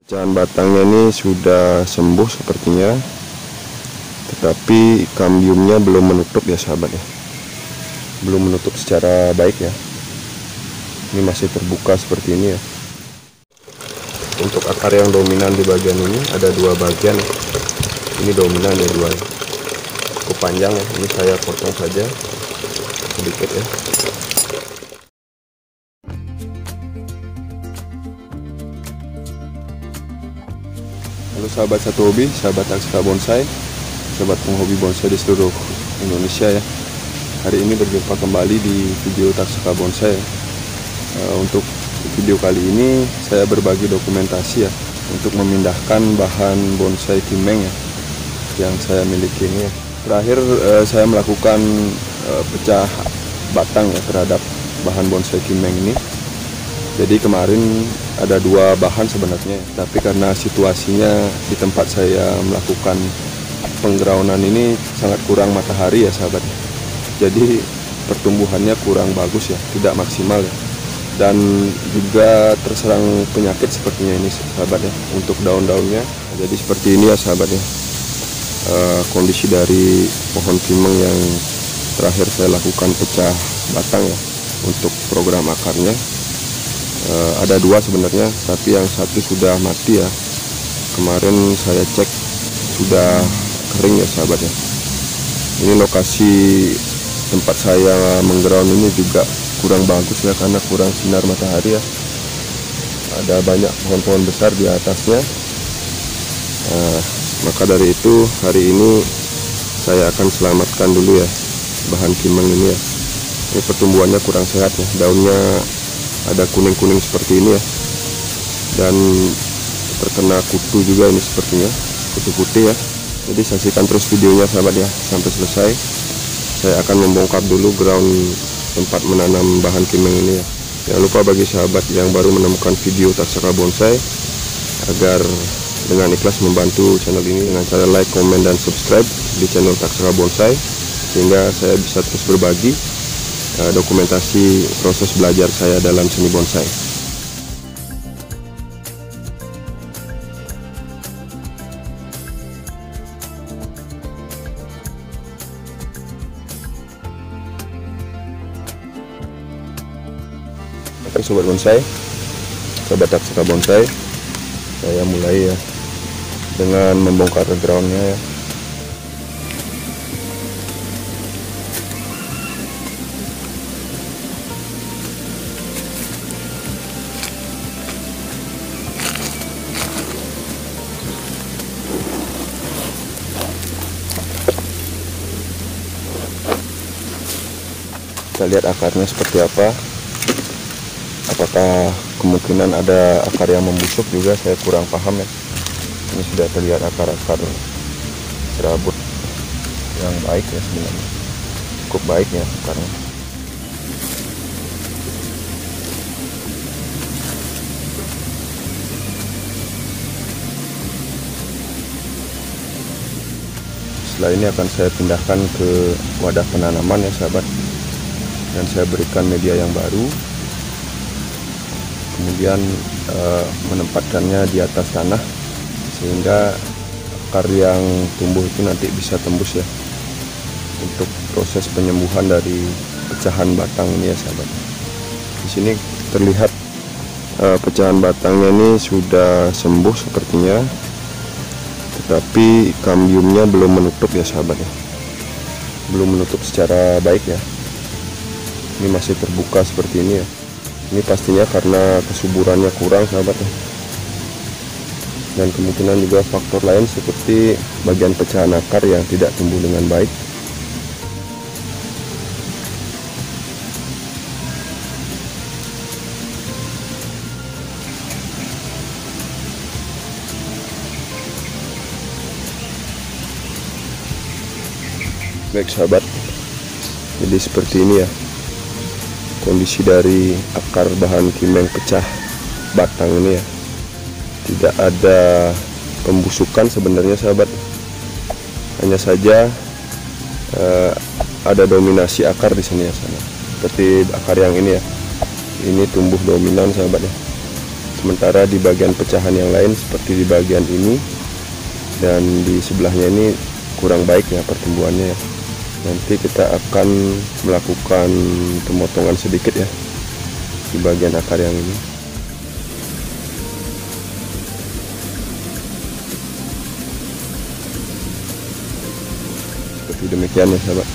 Pecahan batangnya ini sudah sembuh sepertinya, tetapi kambiumnya belum menutup ya sahabat ya, belum menutup secara baik ya. Ini masih terbuka seperti ini ya. Untuk akar yang dominan di bagian ini ada dua bagian. Ini dominan ya, dua cukup panjang ya. Ini saya potong saja sedikit ya. Halo sahabat satu hobi, sahabat Taksaka Bonsai, sahabat penghobi bonsai di seluruh Indonesia ya. Hari ini berjumpa kembali di video Taksaka Bonsai. Untuk video kali ini saya berbagi dokumentasi ya, untuk memindahkan bahan bonsai kimeng ya, yang saya miliki ini ya. Terakhir saya melakukan pecah batang ya terhadap bahan bonsai kimeng ini. Jadi kemarin ada dua bahan sebenarnya, tapi karena situasinya di tempat saya melakukan penggeraunan ini sangat kurang matahari ya sahabat. Jadi pertumbuhannya kurang bagus ya, tidak maksimal ya. Dan juga terserang penyakit sepertinya ini sahabat ya, untuk daun-daunnya. Jadi seperti ini ya sahabat ya, kondisi dari pohon kimeng yang terakhir saya lakukan pecah batang ya untuk program akarnya. Ada dua sebenarnya, tapi yang satu sudah mati ya. Kemarin saya cek sudah kering ya sahabat ya. Ini lokasi tempat saya mengground ini juga kurang bagus ya, karena kurang sinar matahari ya. Ada banyak pohon-pohon besar di atasnya. Maka dari itu hari ini saya akan selamatkan dulu ya bahan kimeng ini ya. Ini pertumbuhannya kurang sehat ya, daunnya ada kuning-kuning seperti ini ya, dan terkena kutu juga ini sepertinya, kutu putih ya. Jadi saksikan terus videonya sahabat ya sampai selesai. Saya akan membongkar dulu ground tempat menanam bahan kimeng ini ya. Jangan lupa bagi sahabat yang baru menemukan video Taksaka Bonsai, agar dengan ikhlas membantu channel ini dengan cara like, komen, dan subscribe di channel Taksaka Bonsai, sehingga saya bisa terus berbagi dokumentasi proses belajar saya dalam seni bonsai. Oke sobat bonsai, sobat Taksaka Bonsai, saya mulai ya dengan membongkar groundnya ya. Kita lihat akarnya seperti apa. Apakah kemungkinan ada akar yang membusuk juga, saya kurang paham ya. Ini sudah terlihat akar-akar serabut yang baik ya, sebenarnya cukup baik ya akarnya. Setelah ini akan saya pindahkan ke wadah penanaman ya sahabat, dan saya berikan media yang baru, kemudian menempatkannya di atas tanah sehingga akar yang tumbuh itu nanti bisa tembus ya untuk proses penyembuhan dari pecahan batang ini ya sahabat. Di sini terlihat pecahan batangnya ini sudah sembuh sepertinya, tetapi kambiumnya belum menutup ya sahabat ya, belum menutup secara baik ya. Ini masih terbuka seperti ini ya. Ini pastinya karena kesuburannya kurang sahabat ya. Dan kemungkinan juga faktor lain seperti bagian pecahan akar yang tidak tumbuh dengan baik. Baik sahabat, jadi seperti ini ya kondisi dari akar bahan kimeng pecah batang ini ya. Tidak ada pembusukan sebenarnya sahabat, hanya saja ada dominasi akar di sini ya sahabat. Seperti akar yang ini ya, ini tumbuh dominan sahabat ya. Sementara di bagian pecahan yang lain seperti di bagian ini dan di sebelahnya ini kurang baik ya pertumbuhannya ya. Nanti kita akan melakukan pemotongan sedikit ya di bagian akar yang ini. Seperti demikian ya sahabat.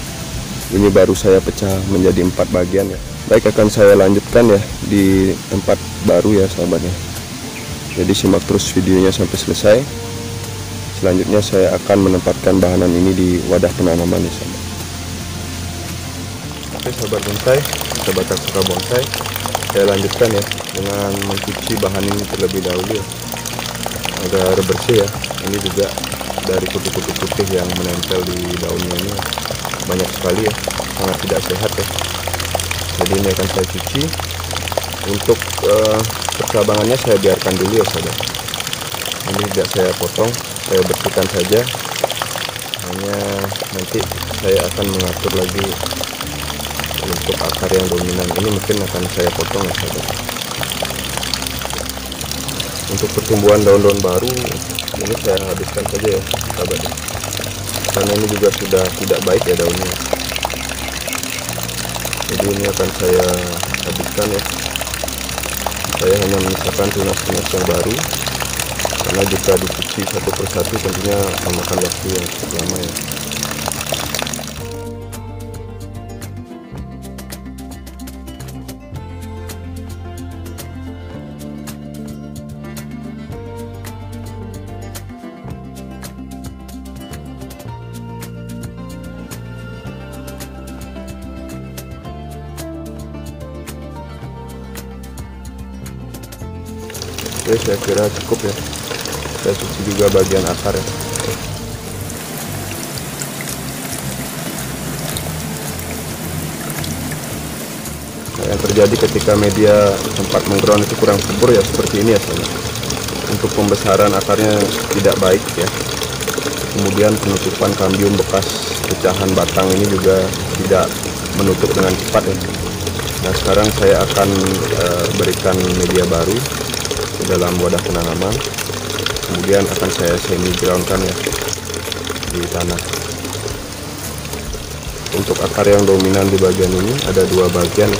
Ini baru saya pecah menjadi 4 bagian ya. Baik, akan saya lanjutkan ya di tempat baru ya sahabatnya. Jadi simak terus videonya sampai selesai. Selanjutnya saya akan menempatkan bahanan ini di wadah penanaman ya sahabat. Oke sahabat bonsai, sahabat tak suka bonsai, saya lanjutkan ya dengan mencuci bahan ini terlebih dahulu ya, agar bersih ya. Ini juga dari kutu-kutu putih yang menempel di daunnya ini banyak sekali ya, sangat tidak sehat ya. Jadi ini akan saya cuci. Untuk percabangannya saya biarkan dulu ya sahabat. Ini tidak saya potong, saya bersihkan saja. Hanya nanti saya akan mengatur lagi untuk akar yang dominan ini, mungkin akan saya potong ya sahabat. Untuk pertumbuhan daun-daun baru ini saya habiskan saja ya sahabat, karena ini juga sudah tidak baik ya daunnya. Jadi ini akan saya habiskan ya. Saya hanya menyisakan tunas-tunas yang baru, karena jika dicuci satu persatu tentunya memakan waktu yang cukup lama ya. Oke, saya kira cukup ya. Saya cuci juga bagian akar ya. Nah, yang terjadi ketika media tempat mengground itu kurang subur ya, seperti ini ya sahabat. Untuk pembesaran akarnya tidak baik ya. Kemudian penutupan kambium bekas pecahan batang ini juga tidak menutup dengan cepat ya. Nah sekarang saya akan berikan media baru dalam wadah penanaman, kemudian akan saya semi groundkan ya di tanah. Untuk akar yang dominan di bagian ini ada 2 bagian,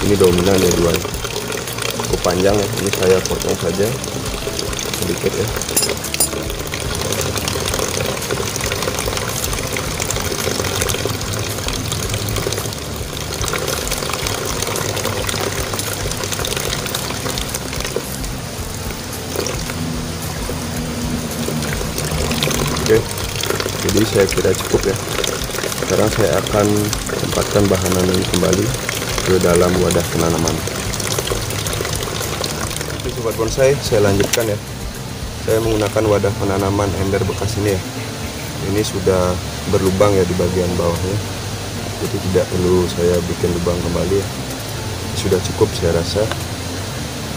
ini dominan ya, 2 cukup panjang ya. Ini saya potong saja sedikit ya. Oke, jadi saya kira cukup ya. Sekarang saya akan tempatkan bahanan ini kembali ke dalam wadah penanaman. Oke sobat bonsai, saya lanjutkan ya. Saya menggunakan wadah penanaman ember bekas ini ya. Ini sudah berlubang ya di bagian bawahnya, jadi tidak perlu saya bikin lubang kembali ya. Sudah cukup saya rasa.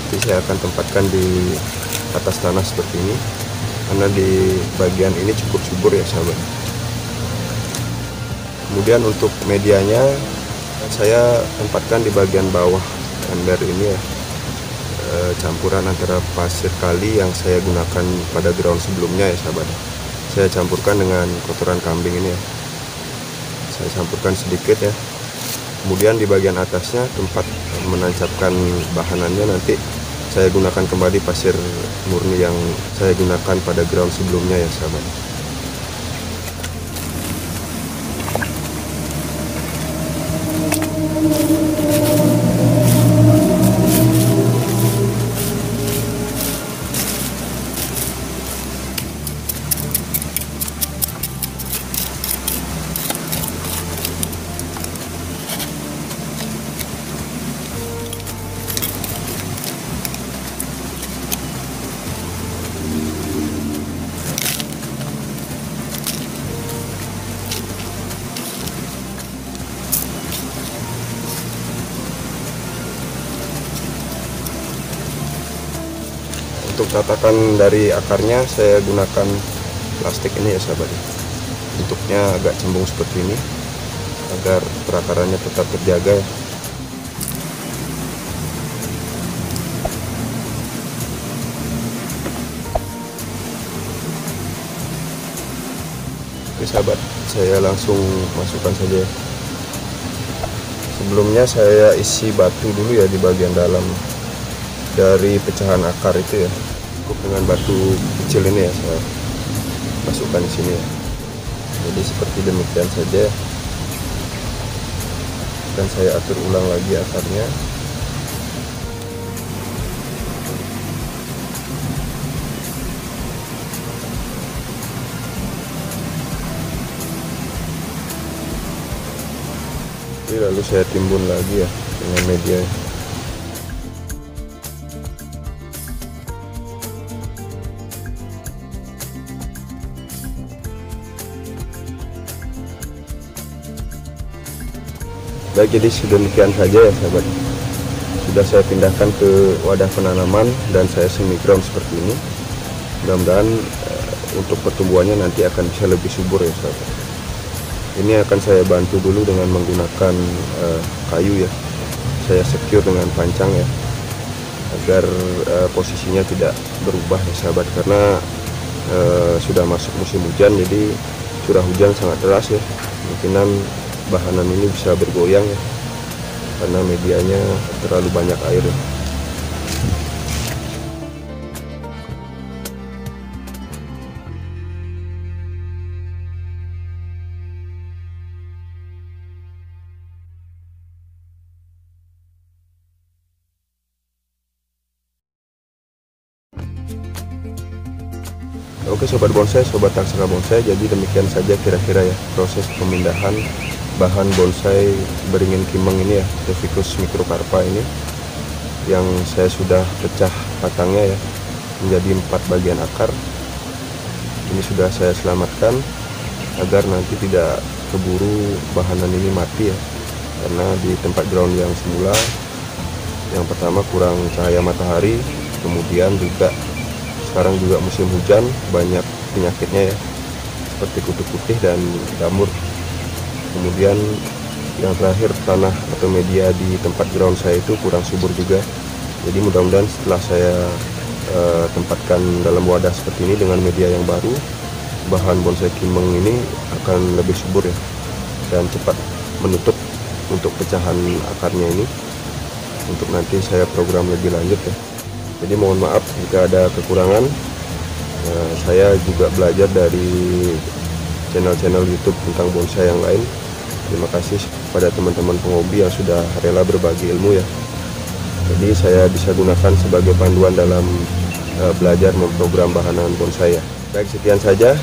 Jadi saya akan tempatkan di atas tanah seperti ini, karena di bagian ini cukup subur ya sahabat. Kemudian untuk medianya saya tempatkan di bagian bawah ember ini ya, campuran antara pasir kali yang saya gunakan pada ground sebelumnya ya sahabat. Saya campurkan dengan kotoran kambing ini ya, saya campurkan sedikit ya. Kemudian di bagian atasnya tempat menancapkan bahanannya nanti saya gunakan kembali pasir murni yang saya gunakan pada ground sebelumnya ya sahabat. Untuk tatakan dari akarnya saya gunakan plastik ini ya sahabat. Bentuknya agak cembung seperti ini agar perakarannya tetap terjaga ya. Oke sahabat, saya langsung masukkan saja. Sebelumnya saya isi batu dulu ya di bagian dalam dari pecahan akar itu ya. Cukup dengan batu kecil ini ya saya masukkan di sini ya. Jadi seperti demikian saja. Dan saya atur ulang lagi akarnya. Lalu saya timbun lagi ya dengan media. Baik, jadi sedemikian saja ya sahabat. Sudah saya pindahkan ke wadah penanaman dan saya semi ground seperti ini. Mudah-mudahan untuk pertumbuhannya nanti akan bisa lebih subur ya sahabat. Ini akan saya bantu dulu dengan menggunakan kayu ya. Saya secure dengan pancang ya, agar posisinya tidak berubah ya sahabat, karena sudah masuk musim hujan, jadi curah hujan sangat deras ya. Kemungkinan bahanan ini bisa bergoyang ya, karena medianya terlalu banyak air ya. Oke sobat bonsai, sobat taksaka bonsai, jadi demikian saja kira-kira ya proses pemindahan bahan bonsai beringin kimeng ini ya, Epiphycus microcarpa ini, yang saya sudah pecah batangnya ya menjadi 4 bagian akar. Ini sudah saya selamatkan agar nanti tidak keburu bahanan ini mati ya, karena di tempat ground yang semula yang pertama kurang cahaya matahari, kemudian juga sekarang juga musim hujan, banyak penyakitnya ya, seperti kutu putih dan jamur. Kemudian yang terakhir, tanah atau media di tempat ground saya itu kurang subur juga. Jadi mudah-mudahan setelah saya tempatkan dalam wadah seperti ini dengan media yang baru, bahan bonsai kimeng ini akan lebih subur ya, dan cepat menutup untuk pecahan akarnya ini, untuk nanti saya program lebih lanjut ya. Jadi mohon maaf jika ada kekurangan. Saya juga belajar dari channel-channel YouTube tentang bonsai yang lain. Terima kasih pada teman-teman penghobi yang sudah rela berbagi ilmu ya. Jadi saya bisa gunakan sebagai panduan dalam belajar memprogram bahanan bonsai ya. Baik, sekian saja.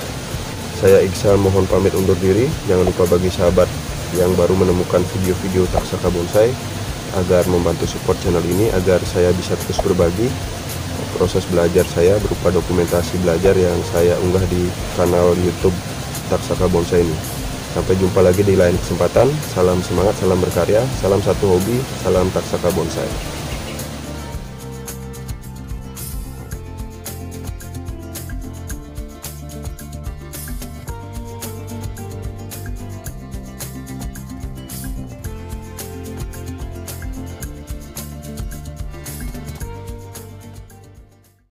Saya Iksal mohon pamit undur diri. Jangan lupa bagi sahabat yang baru menemukan video-video taksaka bonsai, agar membantu support channel ini, agar saya bisa terus berbagi proses belajar saya berupa dokumentasi belajar yang saya unggah di kanal YouTube Taksaka Bonsai ini. Sampai jumpa lagi di lain kesempatan. Salam semangat, salam berkarya, salam satu hobi, salam Taksaka Bonsai.